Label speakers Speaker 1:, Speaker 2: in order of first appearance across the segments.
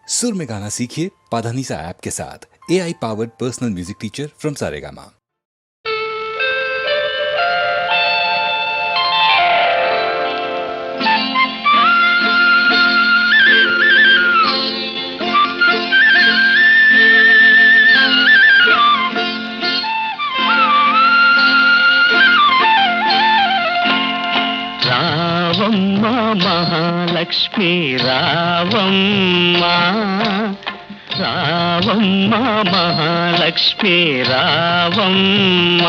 Speaker 1: सुर में गाना सीखिए पाधानीसा ऐप के साथ। AI powered personal music teacher from Saregama.
Speaker 2: రావమ్మ మహాలక్ష్మి రావమ్మ, రావమ్మ మహాలక్ష్మి రావమ్మ,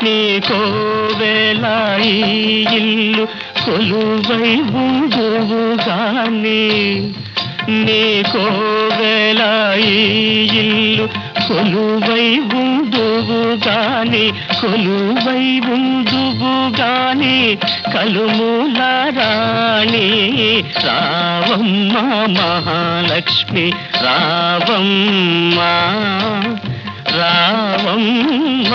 Speaker 2: నీకోవేళ ఈ ఇల్లు కొలువై ఉందువుగాని, నీకోవేళ ఈ ఇల్లు కొలువై ఉందువుగాని, కొలువై ఉందువుగాని కలుమూల రాణి రావమ్మ మహాలక్ష్మి రావమ్మ, రావమ్మ.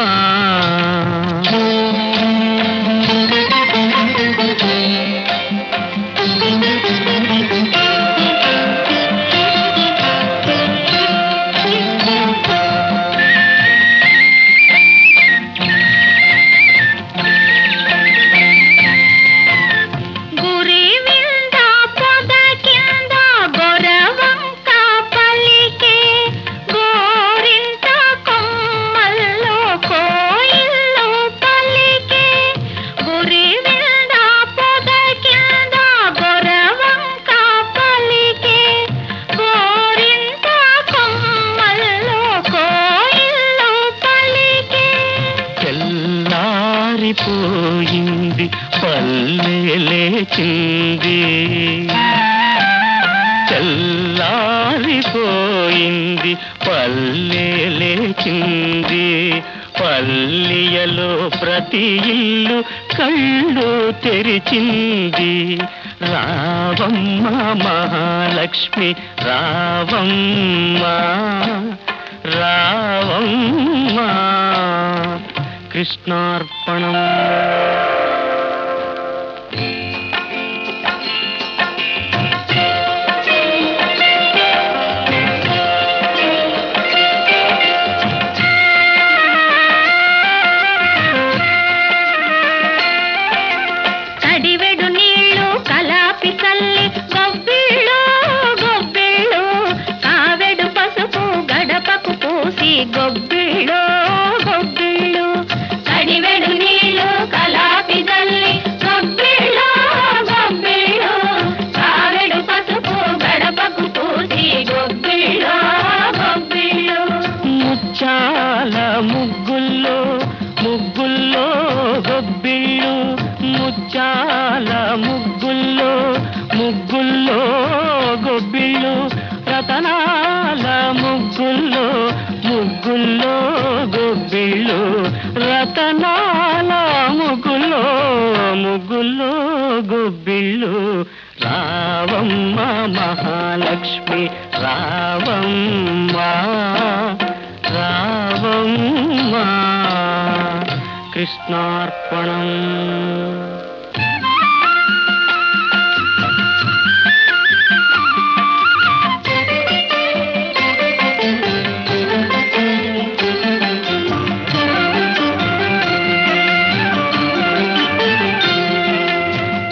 Speaker 2: పోయింది పల్లె లేచింది, చల్లారిపోయింది పల్లె లేచింది, పల్లియలో ప్రతి ఇల్లు కళ్ళు తెరిచింది. రావమ్మ మహాలక్ష్మి రావమ్మ, రావమ్మ. కృష్ణార్పణం.
Speaker 3: కడివెడు నీళ్ళు కలాపి చల్లి గొబ్బిళ్ళు గొబ్బిళ్ళు, కావెడు పసుపు గడపకు పూసి గొబ్బిళ్ళు గొబ్బిళ్ళు, కడివెడు నీళ్ళు కలాపి చల్లి గొబ్బిళ్ళు గొబ్బిళ్ళు, కావెడు పసుపు గడపకు పూసి గొబ్బిళ్ళు గొబ్బిళ్ళు.
Speaker 2: ముచ్చాల ముగ్గుల్లో ముగ్గుల్లో గొబ్బిళ్ళు, ముచ్చాల ముగ్గుల్లో ముగ్గుల్లో గొబ్బిళ్ళు, రతనాల ముగ్గుల్లో ముగ్గుల్లో గొబ్బిళ్ళు, రతనాల ముగ్గుల్లో ముగ్గుల్లో గొబ్బిళ్ళు. రావమ్మ మహాలక్ష్మి రావమ్మ, రావమ్మ. కృష్ణార్పణం.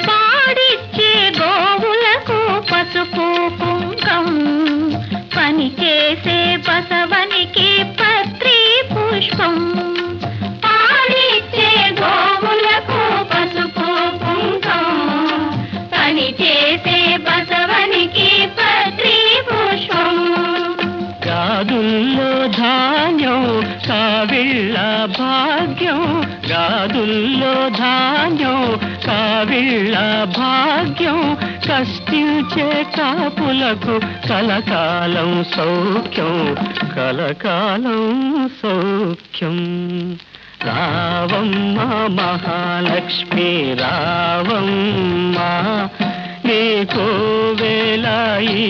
Speaker 3: పాడిచ్చే గోవులకు పసుపు కుంకం, పని చేసే బసవనికి పత్రి పుష్పం. పాడిచ్చే గోవులకు పసుపు కుంకం, పని చేసే బసవనికి పత్రి పుష్పం.
Speaker 2: గాదుల్లో ధాన్యం కావిళ్ళ భాగ్యం, గాదుల్లో ధాన్యం కావిళ్ళ భాగ్యం, కష్టించే కాపులకు కలకాలం సౌఖ్యం, కలకాలం సౌఖ్యం. రావమ్మ మహాలక్ష్మి రావమ్మ, నీకోవేళ ఈ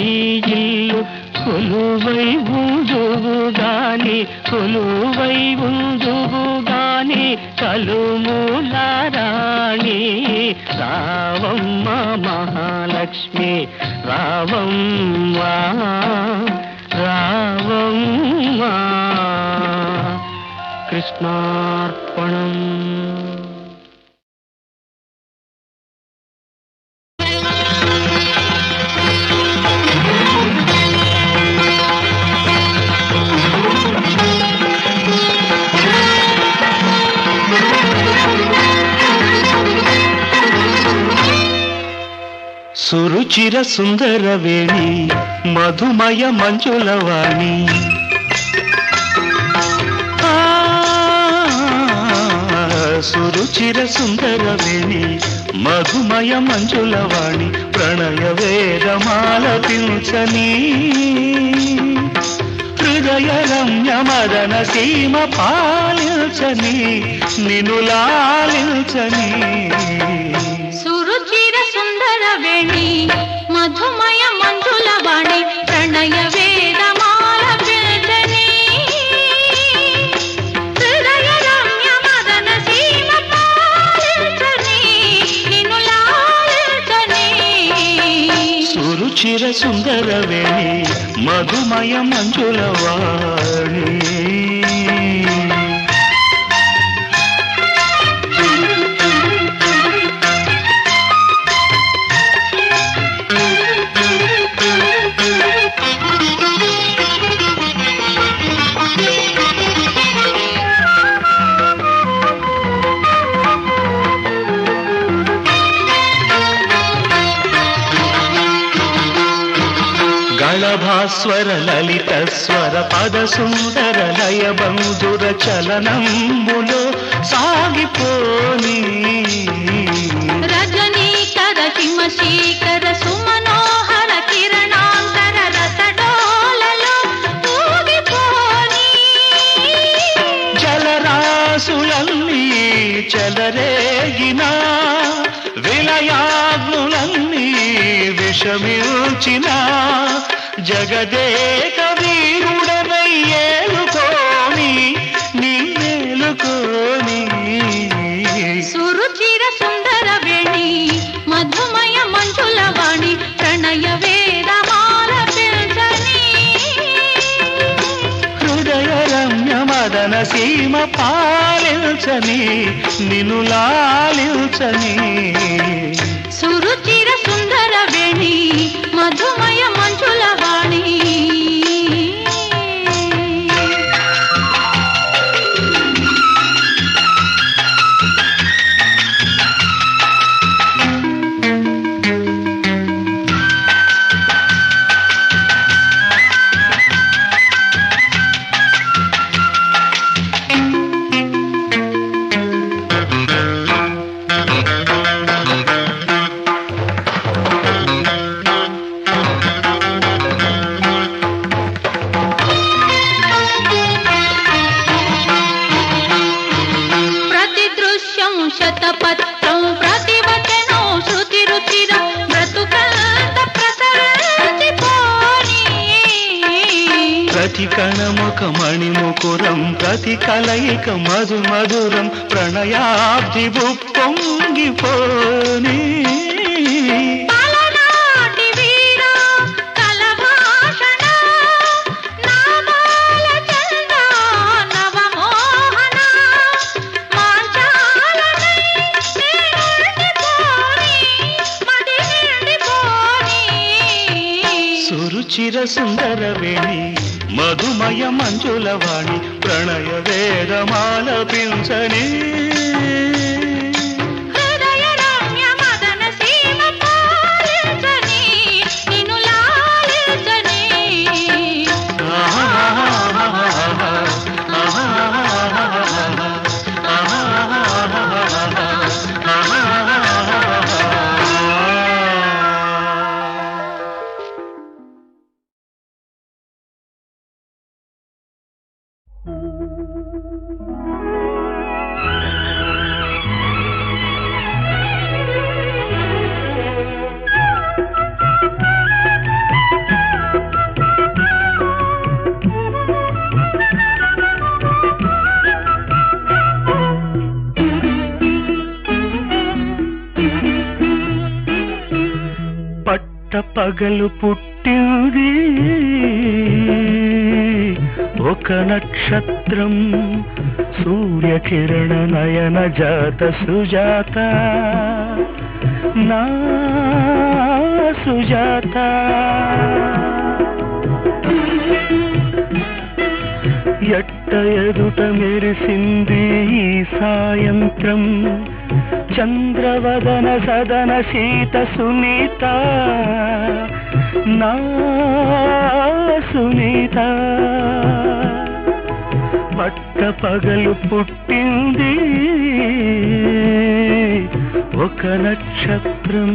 Speaker 2: ఇల్లు కొలువై ఉందువుగాని, కొలువై ఉందువుగాని కలుమూల రాణి రావమ్మ మహాలక్ష్మి రావమ్మ. కృష్ణార్పణం. సురుచిర సుందరవేణి మధుమయ మంజులవాణి, సురుచిర సుందరవేణి మధుమయ మంజులవాణి, ప్రణయ వేదమాలపించని హృదయ రమ్య మదన సీమ పాలించని నిను లాలించని.
Speaker 3: సురుచిర సుందరవేణి మధుమయ మంజులవాణి, ప్రణయ వేదమాల పిల్చని హృదయ రమ్య మదన సీమ పాలించని నిను లాలించని.
Speaker 2: సురుచిర సుందరవేణి మధుమయ మంజులవాణి. గళభాస్వర లలిత స్వర పద సుందర లయ బంధుర చలనంబులో సాగిపోని
Speaker 3: రజనీకర హిమశీకర సుమనోహర కిరణాంతర రసడోలలో ఊగిపోని
Speaker 2: జలరాసులన్నీ చెలరేగిన విలయాగ్నులన్నీ విషమిల్చిన జగదేక వీరుడనై ఏలుకోని నిన్నేలుకోని.
Speaker 3: సురుచిర సుందరవేణి మధుమయ మంజులవాణి, ప్రణయ వేదమాల పిల్చని
Speaker 2: హృదయ రమ్య మదన సీమ పాలించని నిను లాలించని.
Speaker 3: సురుచిర సుందరవేణి మధుమయ మంజులవాణి. శతపత్రం ప్రతివచనం శృతి రుచిర బ్రతుకంత ప్రసరించిపోని.
Speaker 2: ప్రతి కణముఖ మణిముకురం ప్రతి కలయిక మధు మధురం ప్రణయాబ్ది పొంగిపోని. సురుచిర సుందరవేణి మధుమయ మంజులవాణి, ప్రణయ వేదమాలపించని
Speaker 3: హృదయ రమ్య మదన సీమ పాలించని నిను లాలించని. పగలు పుట్టింది ఒక నక్షత్రం, సూర్యకిరణ నయన జాత సుజాత నా సుజాత ఎట్ట ఎదుట మెరిసింది ఈ సాయంత్రం చంద్రవదన సదన సీత సునీత నా సునీత పట్ట పగలు పుట్టింది ఒక నక్షత్రం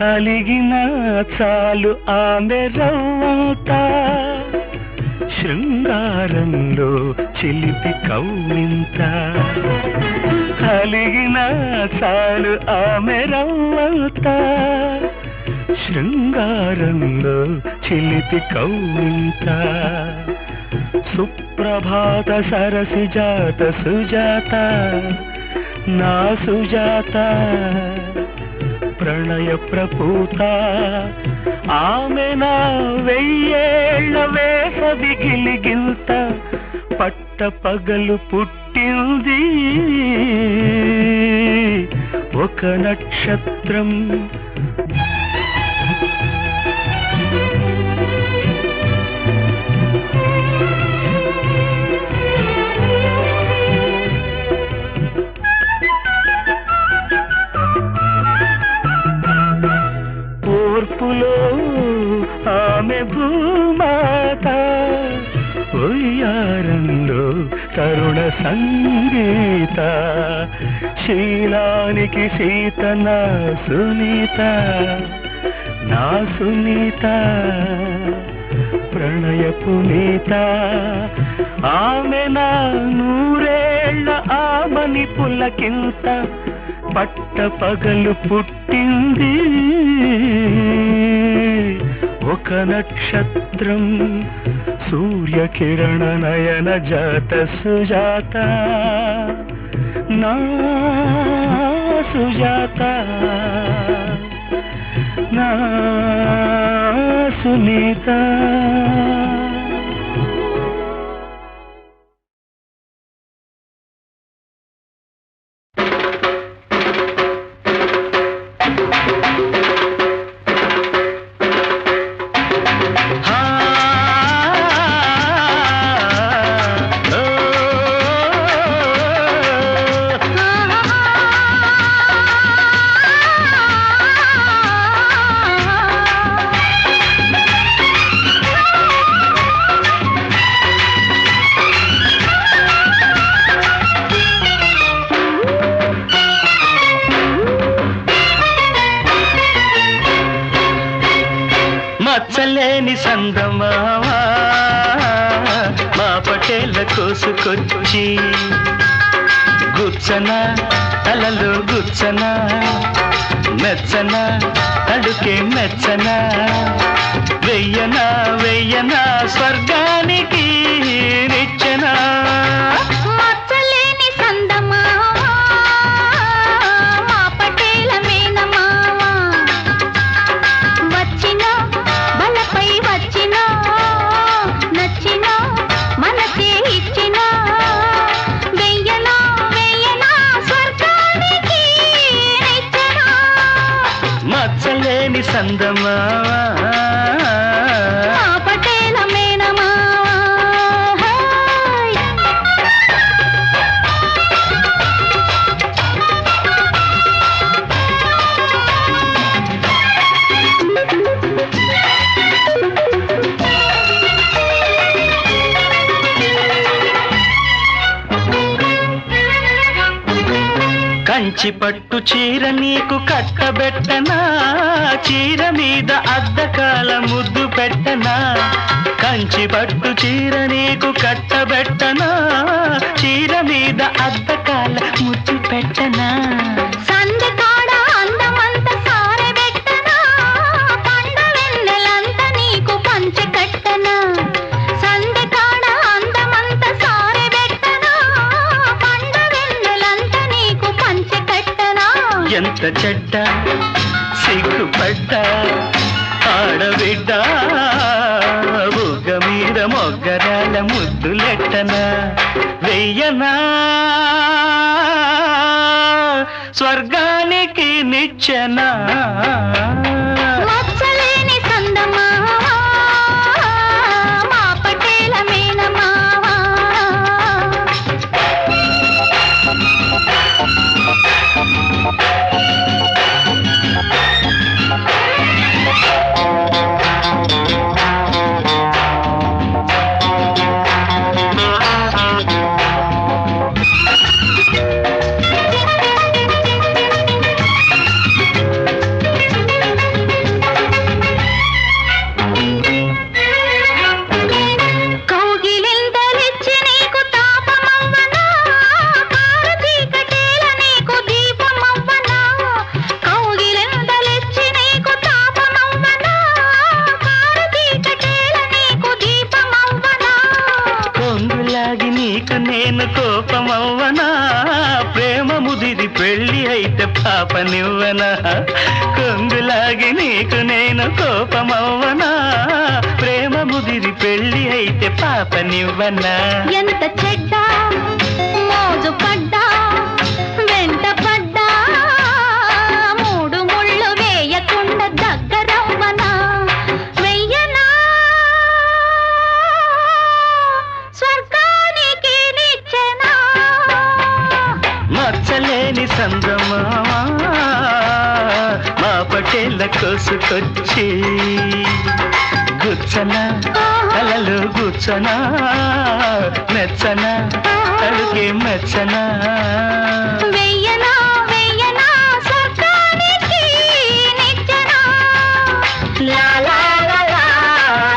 Speaker 3: అలిగిన చాలు ఆమె రవ్వంత శృంగారంలో చిలిపి కౌమింత అలిగిన చాలు ఆమె రవ్వంత శృంగారంలో చిలిపి కౌమింత సుప్రభాత సరసి జాత సుజాత నా సుజాత ప్రణయ ప్రపూత ఆమె నా వెయ్యేళ్ల వేసవి గిలిగింత పట్ట పగలు పుట్టింది ఒక నక్షత్రం ఓర్పులో ఆమె భూమాత ఉయ్యారంలో తరుణ సంగీత శీలానికి సీత నా సునీత నా సునీత ప్రణయ పునీత ఆమె నా నూరేళ్ల ఆమని పులకింత పట్ట పగలు పుట్టింది ఒక నక్షత్రం సూర్యకిరణ నయన జాత సుజాత నా సుజాత నా సునీత మచ్చలేని సందమావా మా పటేళ్ళ కోసుకొచ్చి గుచ్చన తలలో గుచ్చన మెచ్చన అడుకే మెచ్చన వెయ్యనా వెయ్యనా స్వర్గానికి నిచ్చెన
Speaker 4: మచ్చలేని సందమావా మా పటేల మేనమావా వచ్చిన బలపై వచ్చిన నచ్చిన మనసే ఇచ్చిన వెయ్యనా వెయ్యనా స్వర్గానికి నిచ్చెన
Speaker 2: మచ్చలేని సందమావా
Speaker 4: మా పటేల మేనమావా హై
Speaker 2: కంచి పట్టు చీర నీకు కట్టబెట్టనా చీర మీద అద్దకాల ముద్దు పెట్టనా కంచి పట్టు చీర నీకు కట్టబెట్టనా చీర మీద అద్దకాల ముద్దు పెట్టనా
Speaker 4: సందకాడ అందమంత సారెబెట్టనా పండ వెన్నెలంత నీ
Speaker 2: ఎంత చెడ్డ సిగ్గుపడ్డ ఆడబిడ్డ బుగ్గ మీద మొగ్గరాల ముద్దులెట్టనా వెయ్యనా స్వర్గానికి నిచ్చెనా
Speaker 4: మచ్చలేని సందమావా మా పటేల మేనమావా కౌగిలింతలిచ్చి నీకు తాపమవ్వనా కారచీకటేల నీకు దీపమవ్వనా కౌగిలింతలిచ్చి నీకు తాపమవ్వనా కారచీకటేల నీకు దీపమవ్వనా
Speaker 2: కొంగులాగి నీకు నేను కోపమవ్వనా ప్రేమ ముదిరి పెళ్ళి అయితే పాపనివ్వనా కొంగులాగి నీకు నేను కోపమవ్వనా ప్రేమ ముదిరి పెళ్ళి అయితే పాపనివ్వనా
Speaker 4: ఎంత చెడ్డ మోజు పడ్డా వెంట పడ్డా మూడు ముళ్ళు వేయకుండా దగ్గరవ్వనా వెయ్యనా స్వర్గానికి నిచ్చెనా
Speaker 2: మచ్చలేని సందమావా మా పటేళ్ళ కోసుకొచ్చి గుచ్చన కలలు గుచ్చనా మెచ్చన అడుగే మెచ్చనా
Speaker 4: వెయ్యనా వెయ్యనా స్వర్గానికి నిచ్చెనా లా లా లా లా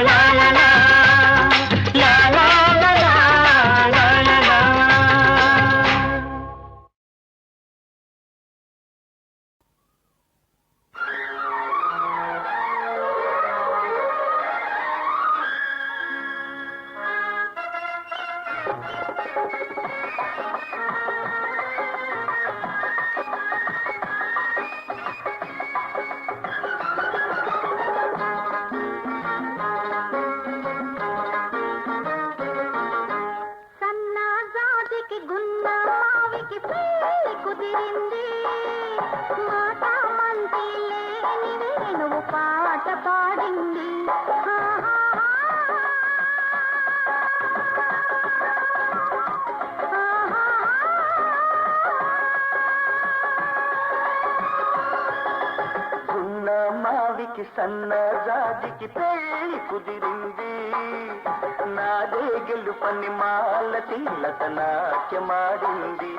Speaker 4: లా లా లా లా లా లా లా లా లా. సన్నజాజికి గున్న మావికి పెళ్లి కుదిరింది మాట మంతి లేని వేణువు పాట పాడింది
Speaker 2: గున్న మావికి సన్నజాజికి పెళ్లి కుదిరింది నాదే గెలుపని మాల తిల్లత నాట్యమాడింది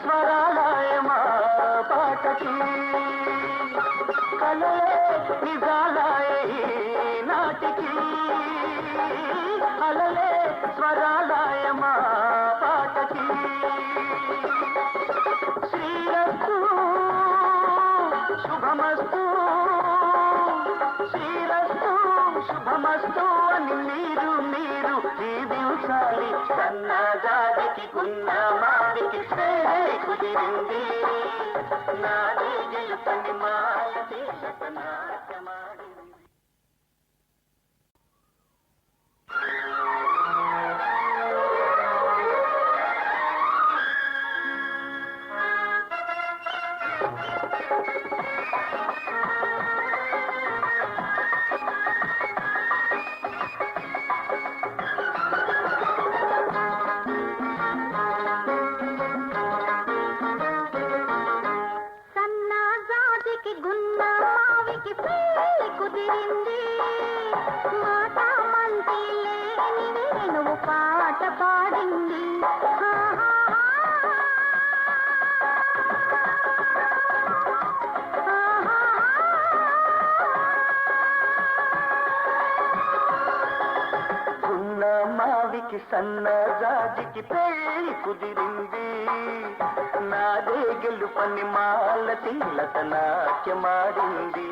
Speaker 2: స్వరాలయమా పాటకి కలలే నిజాలయ నాటికి అలలే స్వరాలయమా పాటకి శ్రీరస్తు శుభమస్తు శ్రీరస్తు శుభమస్తు అని మీరు దీవించాలి సన్నజాతికి గున్న మావికి కుదిరింది నాదే గెలుపని మాయ నాట్యమాడింది.
Speaker 4: సన్నజాతికి గున్న మావికి పెళ్లి కుదిరింది మాట మంచి లేని వేణువు పాట పాడింది
Speaker 2: గున్న మావికి సన్నజాజికి పెళ్లి కుదిరింది నాదే గెలుపని మాల తిలక నాట్యమాడింది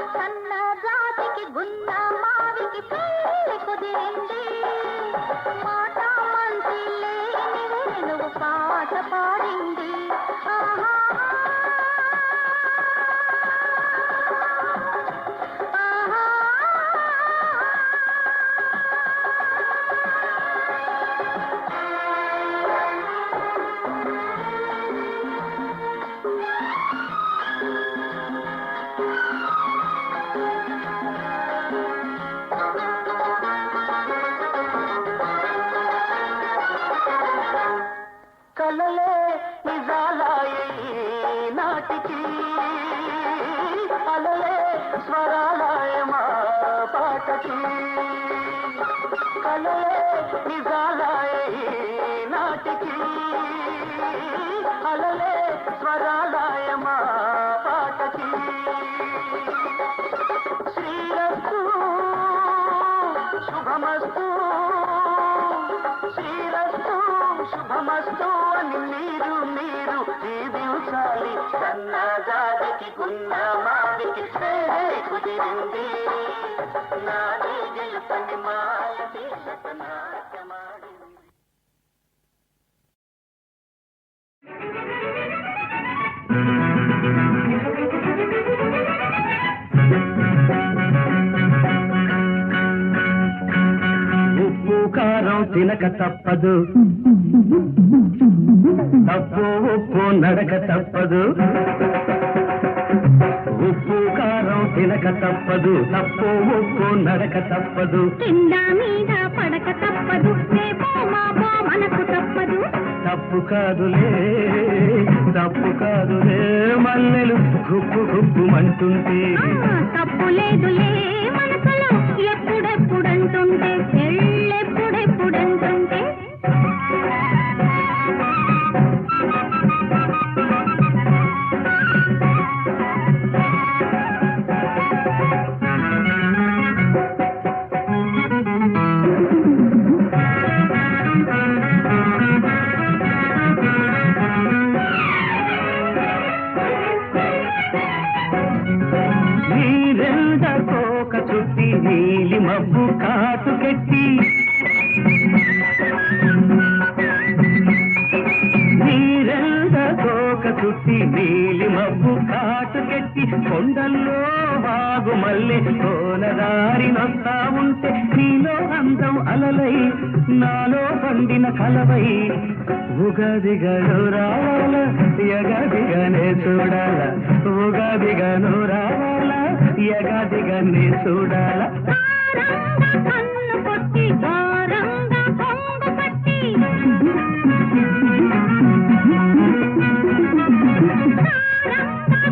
Speaker 2: సన్నజాతికి గున్న మావికి పెళ్లి కుదిరింది మాట మంచి లేని వేణువు పాట పాడింది కలలే నిజాలయ నాటికి అలలే స్వరాలయమా పాటకి కలలే నిజాలయ నాటికి అలలే స్వరాలయమా పాటకి శ్రీరస్తు శుభమస్తు శ్రీరస్తు శుభమస్తు అని మీరు దీవించాలి సన్నజాతికి గున్న మావికి కుదిరింది నాదే గెలుపని మాయ నాట్యమాడింది.
Speaker 3: ఉప్పు కారం తినక తప్పదు తప్పు ఉప్పు నడక తప్పదు ఉప్పు కారం తినక తప్పదు తప్పు ఉప్పు నడక తప్పదు
Speaker 4: కింద మీద పడక తప్పదు రేపో మాపో మనకు తప్పదు
Speaker 3: తప్పు కాదులే మల్లెలు గుప్పు గుప్పుమంటుంటే
Speaker 4: తప్పు లేదులే మనసులో ఎప్పుడెప్పుడంటుంటే ఎళ్ళెప్పుడెప్పుడంటుంటే
Speaker 3: గుండెల్లో వాగు మళ్ళీ కోనదారి నొస్తా ఉంటే నీలో అందం అలలై నాలో పండిన కలవై ఉగాదిగను రావాల యగాదిగానే చూడాల ఉగాదిగను రావాల యగాదిగానే చూడాల
Speaker 4: కన్ను కొట్టి ఘోరంగా కొంగు పట్టి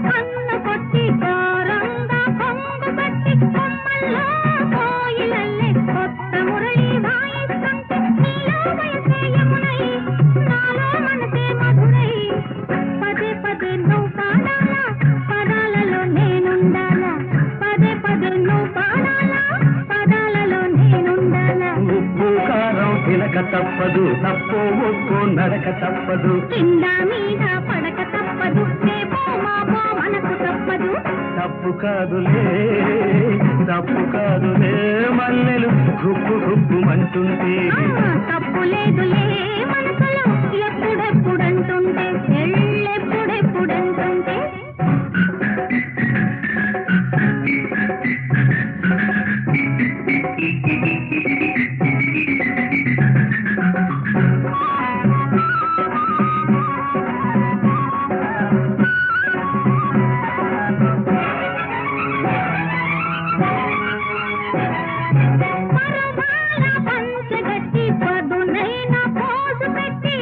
Speaker 4: కన్ను కొట్టి ఘోరంగా కొంగు పట్టి కొమ్మల్లో కోయిలల్లే కొత్త మురళి వాయిస్తుంటే నీలో వయసే యమునై నాలో మనసే మధురై పదే పదే నువ్వు పాడాలా పదాలలో నేనుండాలా పదే పదే నువ్వు పాడాలా పదాలలో నేనుండాలా
Speaker 3: ఉప్పు కారం తినక తప్పదు తప్పు ఒప్పు నడక తప్పదు
Speaker 4: కింద మీద పడక తప్పదు రేపో మాపో మనకు తప్పదు
Speaker 3: తప్పు కాదులే మల్లెలు గుప్పు గుప్పుమంటుంటే
Speaker 4: తప్పు లేదులే మనసులో ఎప్పుడెప్పుడంటుంటే ఎళ్ళెప్పుడెప్పుడంటుంటే పరవాల పంచగట్టి పదునైన పోజు పెట్టి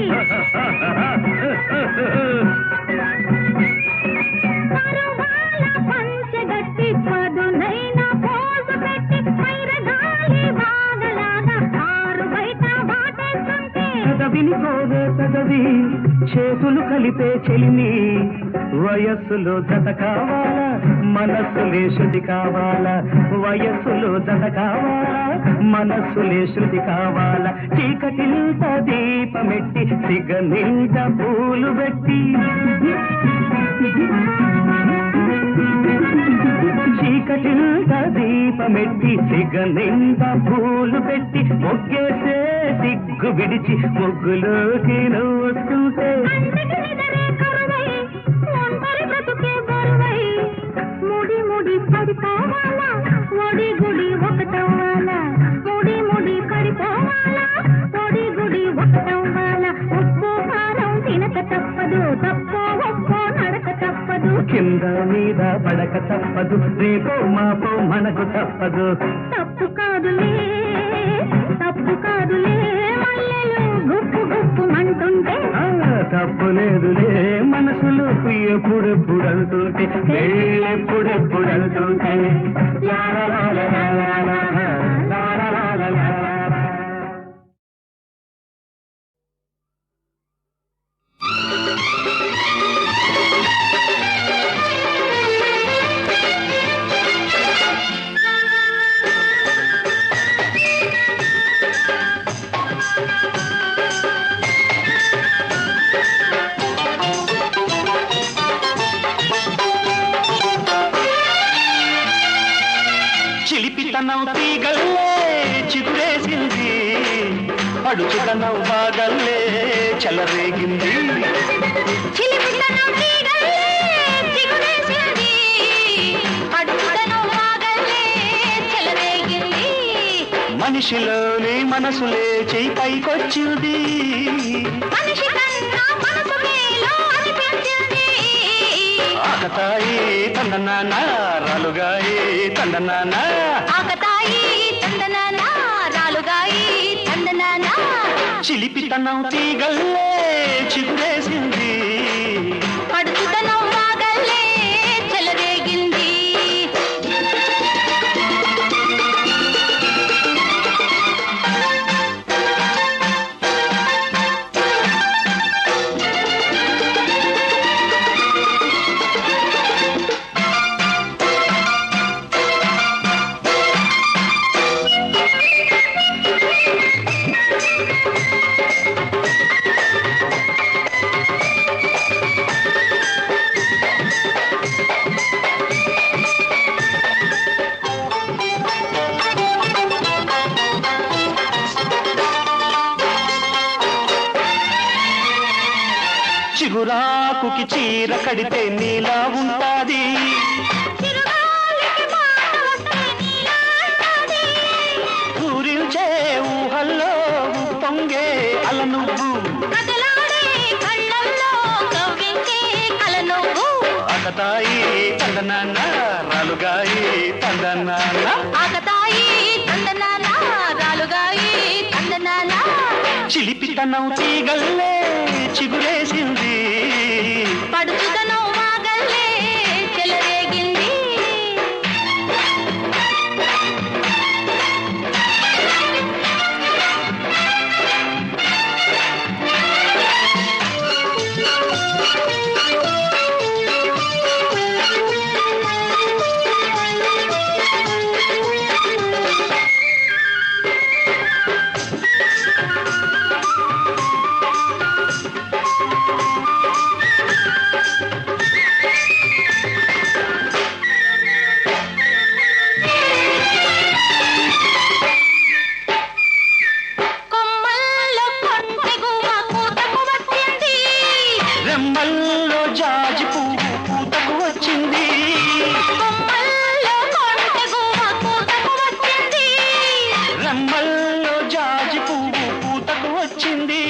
Speaker 4: పరవాల పంచగట్టి పదునైన పోజు పెట్టి పైరగాలి వాగలాగా ఆరు బయట బాటేస్తుంటే
Speaker 3: చదవిని కోరే చదవి చేతులు కలిపే చెలిమి వయస్సులో జత కావాలా మనస్సులే శృతి కావాలా వయస్సులో జత కావాలా మనస్సులే శృతి కావాలా చీకటింత దీపమెట్టి సిగనింత పూలు పెట్టి చీకటింత దీపమెట్టి సిగనింత పూలు పెట్టి మొగ్గేసే సిగ్గు విడిచి ముగ్గులోకి నువ్వు వస్తుంటే
Speaker 4: అందరికి నిదరే కరువై ఒంటరి బ్రతుకే బరువై ముడి ముడి పడిపోవాలా ఒడి గుడి ఒకటవ్వాలా ముడి ముడి పడిపోవాలా ఒడి గుడి ఒకటవ్వాలా ఉప్పు కారం తినక తప్పదు తప్పో ఒప్పో నడక తప్పదు
Speaker 3: కింద మీద పడక తప్పదు రేపో మాపో మనకు తప్పదు
Speaker 4: తప్పు కాదులే మల్లెలు గుప్పు గుప్పు మంటుంటే
Speaker 3: తప్పు లేదులే మనసులో ఎప్పుడెప్పుడు అంటుంటే ఎప్పుడెప్పుడు అంటుంటే చిలిపితనం తీగల్లే చిగురేసింది అడుచుదనం బాగల్లే చెలరేగింది
Speaker 4: చిలిపితనం తీగల్లే చిగురేసింది అడుగుదనం వాగల్లే చెలరేగింది
Speaker 3: మనిషిలోని మనసు లేచి పైకొచ్చింది
Speaker 4: మనిషి కన్నా మనసు మేలో అనిపించింది
Speaker 3: ఆకతాయి తందనాన్న రాలుగాయి తందనాన్న
Speaker 4: ఆకతాయి తందనాన రాలుగాయి తందనాన
Speaker 3: చిలిపితనం తీగల్లే చిగురేసింది
Speaker 4: అడుగుదనం వాగల్లే చెలరేగింది
Speaker 3: చిగురాకుకి చీర కడితే నీలా ఉంటాది
Speaker 4: చిరు కదలాడే కళ్ళల్లో కవ్వించే కల నువ్వు
Speaker 3: ఆకతాయి తందనాన్న రాలుగాయి తందనాన్న
Speaker 4: ఆకతాయి తందనాన రాలుగాయి తందనాన
Speaker 3: చిలిపితనం తీగల్లే చిగురేసింది
Speaker 4: పడుచుదనం వాగల్లే చెలరేగింది కొమ్మల్లో కొంటెగువ కూతకు వచ్చింది
Speaker 3: రెమ్మల్లో జాజి పువ్వు పూతకు వచ్చింది
Speaker 4: కొమ్మల్లో కొంటెగువ కూతకు వచ్చింది
Speaker 3: రెమ్మల్లో జాజి పువ్వు పూతకు వచ్చింది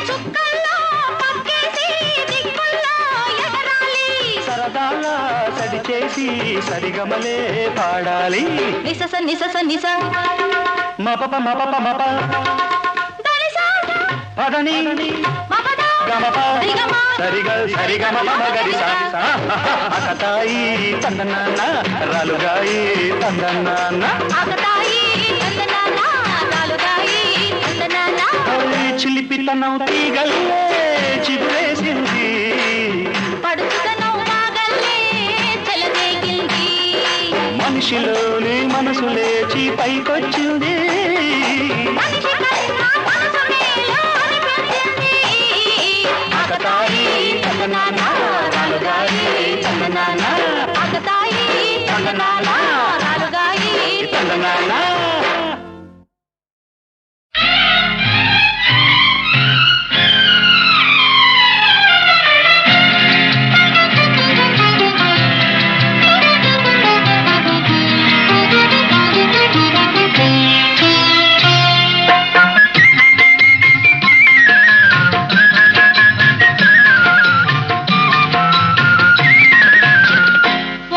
Speaker 4: చుక్కల్లో పక్కేసి దిక్కుల్లో ఎగరాలి
Speaker 3: సరదాల సడి చేసి సరిగమలే పాడాలి
Speaker 4: నిసస నిసస నిస
Speaker 3: మపప మపప మప
Speaker 4: దనిసా
Speaker 3: పదని
Speaker 4: మపద
Speaker 3: గమప
Speaker 4: సరిగమ
Speaker 3: సరిగ సరిగమ మగరి అకతాయి తందనాన్న రాలుగాయి తందనాన్న
Speaker 4: ఆకతాయి తందనాన రాలుగాయి తందనాన
Speaker 3: చిలిపితనం తీగల్లే చిగురేసింది
Speaker 4: పడుచుదనం వాగల్లే చెలరేగింది
Speaker 3: మనిషిలోని మనసు లేచి పైకొచ్చింది
Speaker 4: మనిషి కన్నా మనసు మేలు అనిపించింది
Speaker 3: ఆకతాయి తందనాన్న రాలుగాయి తందనాన్న
Speaker 4: ఆకతాయి తందనాన రాలుగాయి
Speaker 3: తందనాన్న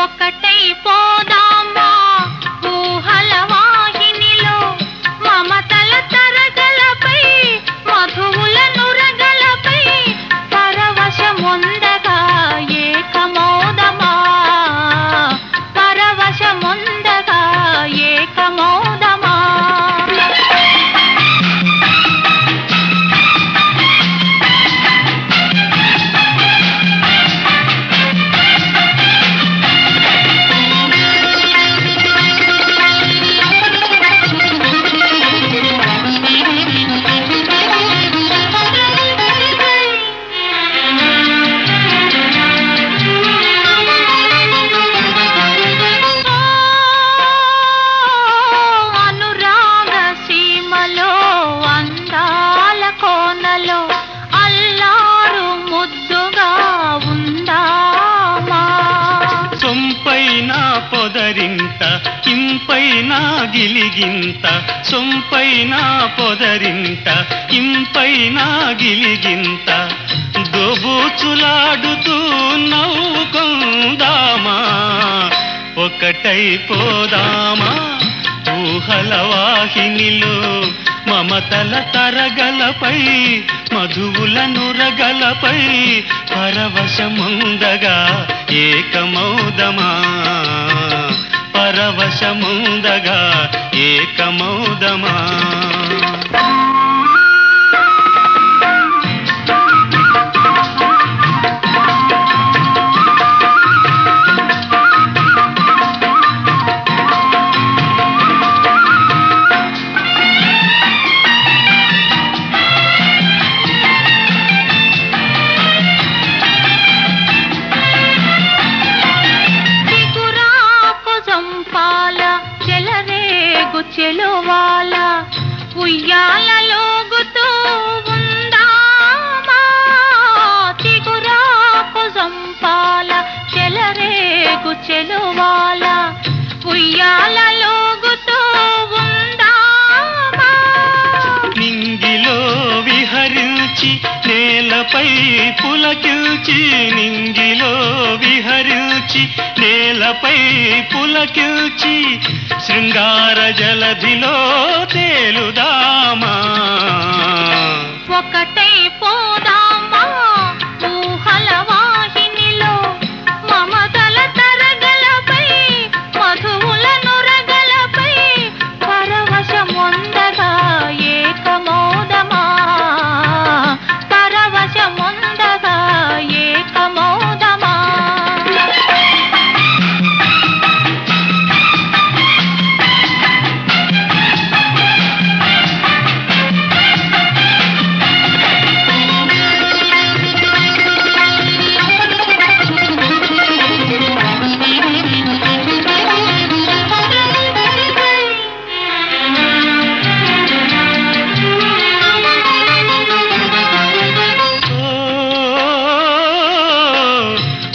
Speaker 4: ఒకటై పోదామా ఊహల వాహినిలో మమతల తరగలపై మధువుల నురగలపై పరవశముందగా ఏకమౌదమా పరవశముందగా ఏకమౌదమా అనురాగ సీమలో అందాల కోనలో అల్లారు ముద్దుగా ఉందామా
Speaker 3: సొంపైన పొదరింత ఇంపైన గిలిగింత సొంపైన పొదరింత ఇంపైన గిలిగింత దోబూచులాడుతూ నవ్వుకుందామా ఒకటై పోదామా ఊహల వాహినిలో మమతల తరగలపై మధువుల నురగలపై పరవశముందగా ఏకమౌదమా పరవశముందగా ఏకమౌదమా
Speaker 4: చిగురాకు జంపాల చెలరేగు చెలువాల
Speaker 5: పులకిల్చి నేలపై పులకిల్చి నింగిలో విహరించి నేలపై పులకిల్చి శృంగార జలధిలో తేలుదామా
Speaker 4: ఒకటై పోదామా ఊహల వాహినిలో మమతల తరగలపై మధువుల నురగలపై పరవశముందగా ఏకమోదమా పరవశముందగా ఏకమోదమా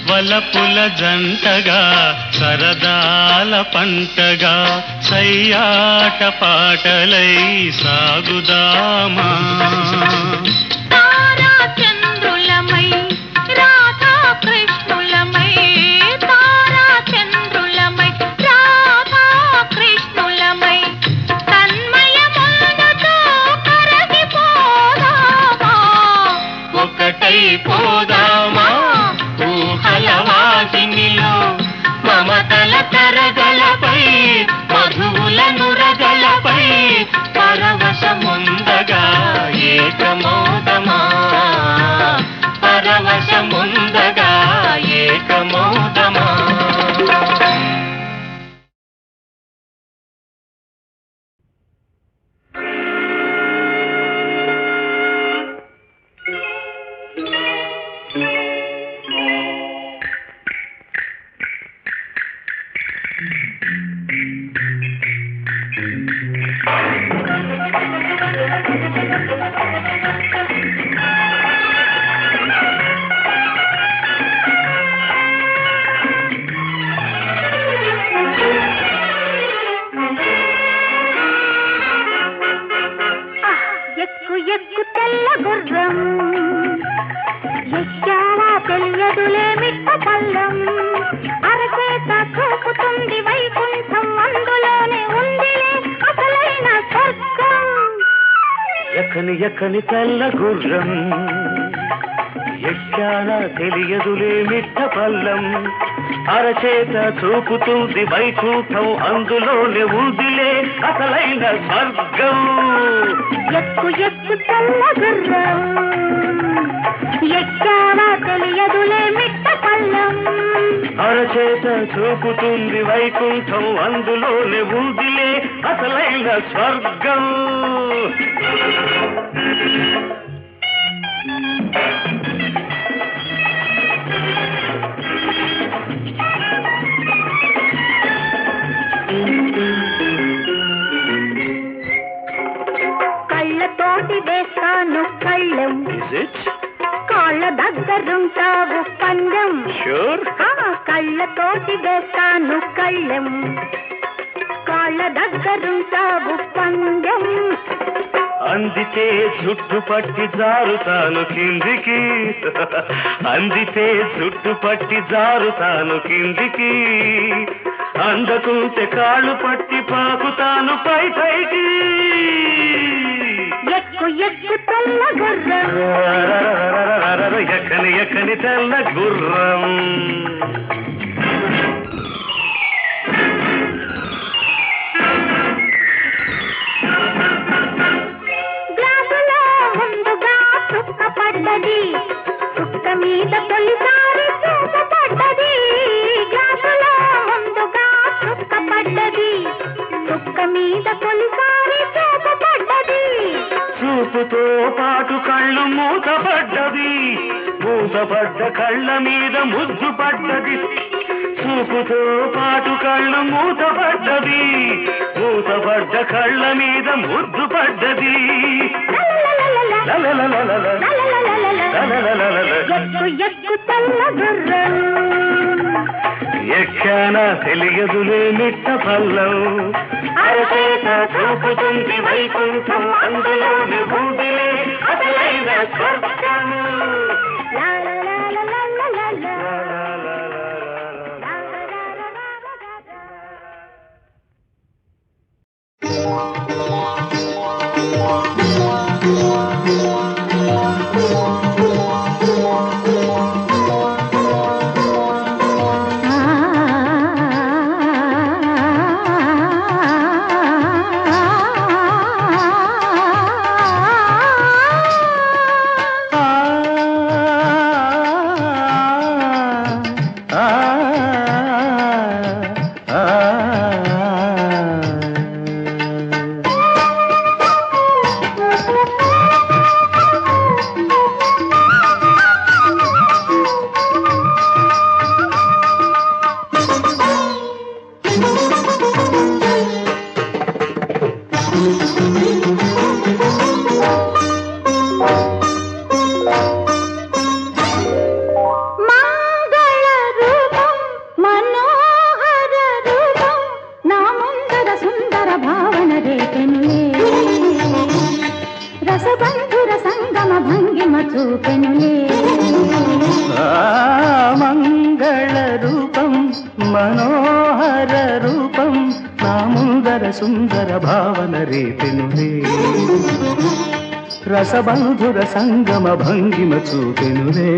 Speaker 5: వలపుల జంటగా సరదాల పంటగా సయ్యాట పాటలై సాగుదామా
Speaker 4: తారా చంద్రులమై రాధా కృష్ణులమై తారా చంద్రులమై రాధా కృష్ణులమై తన్మయముతో కరగిపోదామా
Speaker 5: ఒకటై పోదామా ఊహల వాహినిలో మమతల తరగలపై మధువుల నురగలపై పరవశముందగా ఏకమోదమా పరవశముందగా ఏకమోదమా
Speaker 4: ఎక్కు ఎక్కు తెల్ల గుర్రం ఎక్కావా తెలియదులే మిట్ట పల్లం అరచేత చూపుతుంది వైకుంఠం అందులోనే ఉందిలే అసలైన స్వర్గం
Speaker 3: ఎక్కని ఎక్కని తెల్ల గుర్రం ఎక్కానా తెలియదులే మిట్ట పల్లం అరచేత చూపుతుంది వైకుంఠం అందులోనే ఉందిలే అసలైన స్వర్గం
Speaker 4: ఎక్కు ఎక్కు తెల్ల గుర్రం ఎక్కావా తెలియదులే మిట్ట పల్లం
Speaker 3: అరచేత చూపుతుంది వైకుంఠం అందులోనే ఉందిలే అసలైన స్వర్గం
Speaker 4: కళ్ళతోటి వేస్తాను కళ్ళం కాళ్ళ దగ్గరుంటావు పందెం కళ్ళతోటి వేస్తాను కళ్ళం కాళ్ళ దగ్గరుంటావు పందెం
Speaker 3: అందితే జుట్టు పట్టి జారుతాను కిందికి అందితే జుట్టు పట్టి జారుతాను కిందికి అందకుంటే కాళ్ళు పట్టి పాకుతాను పై పైకి
Speaker 4: ఎక్కు ఎక్కు తెల్ల గుర్రం
Speaker 3: ఎక్కని ఎక్కని తెల్ల గుర్రం
Speaker 4: గ్లాసులో ముందుగా చుక్క పడ్డది చుక్క మీద తొలిసారి చూపు పడ్డది గ్లాసులో ముందుగా చుక్క పడ్డది చుక్క మీద తొలిసారి చూపు పడ్డది
Speaker 3: చూపుతో పాటు కళ్ళు మూతపడ్డది మూతపడ్డ కళ్ళ మీద ముద్దు పడ్డది చూపుతో పాటు కళ్ళు మూతపడ్డది మూతపడ్డ కళ్ళ మీద ముద్దు పడ్డది
Speaker 4: ఎక్కు ఎక్కు తెల్ల గుర్రం
Speaker 3: ఎక్కానా తెలియదులే మిట్ట పల్లం అరచేత చూపుతుంది వైకుంఠం అందులోని ఊదిలే అసలైన స్వర్గం
Speaker 4: రసబంధుర సంగమ భంగిమ చూపెనులే
Speaker 3: మంగళ రూపం మనోహర రూపం నా ముందర సుందర భావన రేపెనులే రసబంధుర సంగమ భంగిమ చూపెనులే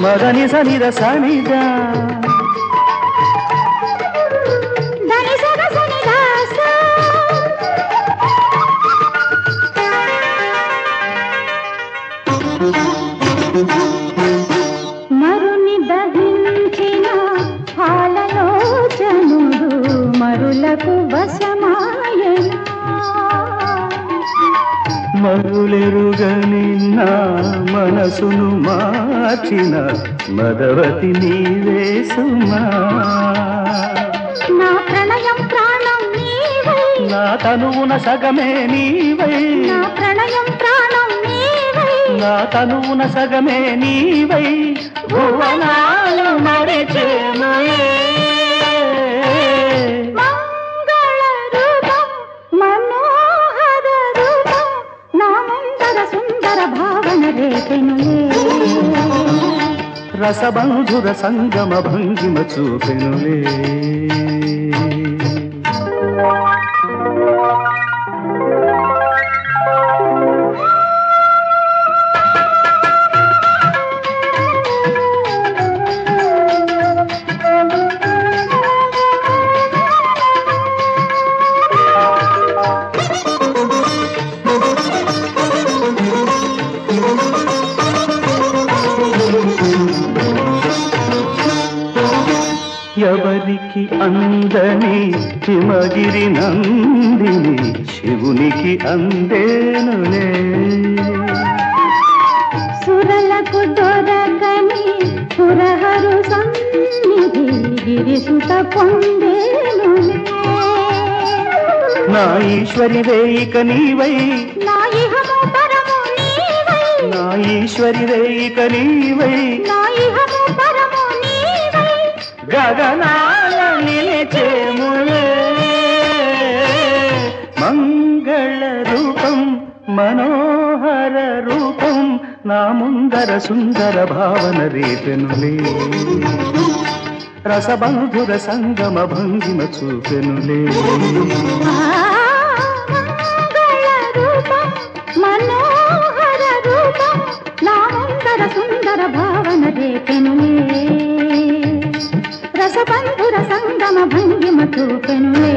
Speaker 3: మదని సనిద సనిదా
Speaker 4: దని సరసని దాస మరుని దహించిన పాలలోచనుడు మరులకు వశమాయనా
Speaker 3: మరులెరుగని నా మనసును మార్చిన మదవతి నీవే సుమా
Speaker 4: నా ప్రణయం ప్రాణం నీవై
Speaker 3: నా తనువున సగమే నీవై
Speaker 4: నా ప్రణయం ప్రాణం నీవై
Speaker 3: నా తనువున సగమే నీవై భువనాలు మరిచేమయే
Speaker 4: మంగళ రూపం మనోహర రూపం నా ముందర సుందర భావన రేపెనులే
Speaker 3: రసబంధుర సంగమ భంగిమ చూపెనులే ఎవరికి అందని హిమగిరి నందిని శివునికి అందేనులే
Speaker 4: సురలకు దొరకని పురహరు సన్నిధి గిరిసుత పొందేనులే
Speaker 3: నా ఈశ్వరి వేయిక నీవై
Speaker 4: నా ఇహము పరము నీవై
Speaker 3: నా ఈశ్వరి వేయిక నీవై
Speaker 4: నా ఇహము పరము నీవై
Speaker 3: గగనాల నిలిచేములే మంగళ రూపం మనోహర రూపం నా ముందర సుందర భావన రేపెనులే రసబంధుర సంగమ భంగిమ చూపెనులే
Speaker 4: మంగళ రూపం మనోహర రూపం నా ముందర సుందర భావన రేపెనులే రసబంధుర సంగమ భంగిమ చూపెనులే